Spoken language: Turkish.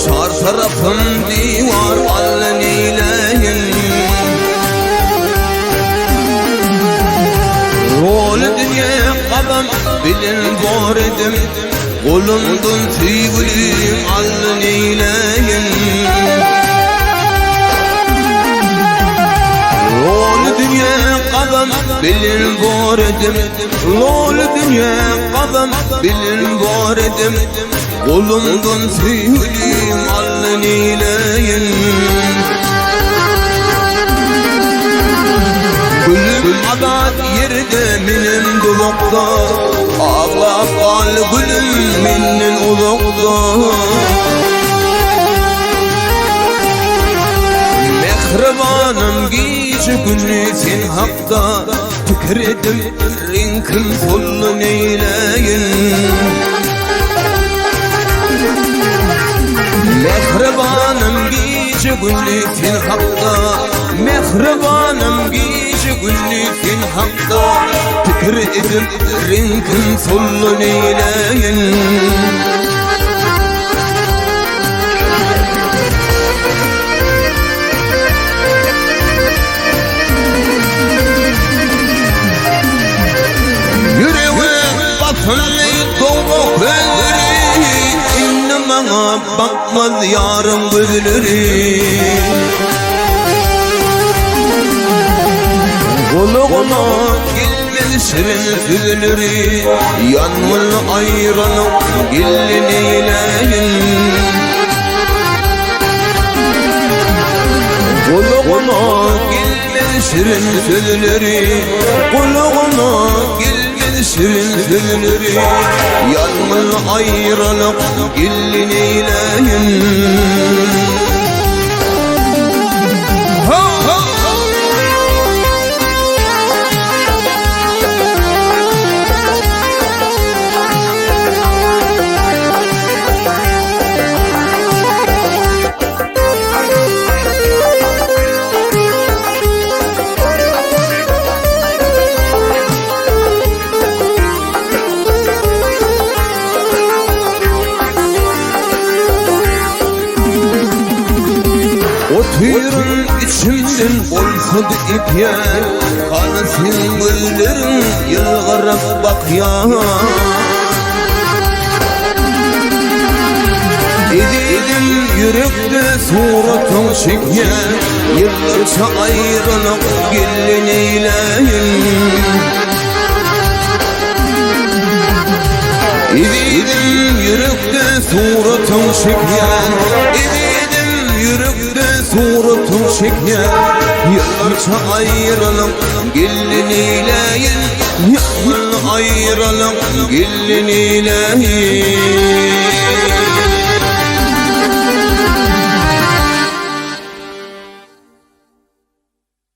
Şar tarafım divar alın eyleyin. Rol dünya kadam bilin var edim. Kolumdan tüygülüm alın eyleyin. Rol dünya kadam bilin var edim. Rol dünya kadam bilin var edim. Kolumdan tüygülüm alın eyleyin. Gülüm adat yerde minin dulukta. Ağlap al gülüm minin ulukta. Mehribanım gece günü sen hakta. Tükredim rinkim solun eyleyin. Mehribanım gece günü sen hakta. Mehribanım gece günü sen hakta. Tükredim rinkim solun eyleyin. Doğuk gözleri inne bana bakmaz yarın gözleri. Kuluğuna gelmez şirin sözleri. Yanmıl ayranıp gelin eyleyin. Kuluğuna gelmez şirin sözleri. Kuluğuna şirin sözleri. Yanmıl ayrılık gelin eyleyin. Tüyürün içimden olsadı ipye. Kanısın güllerin yılgırıp bak ya. Edim yürekte suratın şekye. Yıllarca ayrılık gelin eyleyin. Edim yürekte suratın şekye. Edim yürekte suratın şekye. Yıllarca ayrılık gelin eyleyin. Yıllarca ayrılık gelin eyleyin.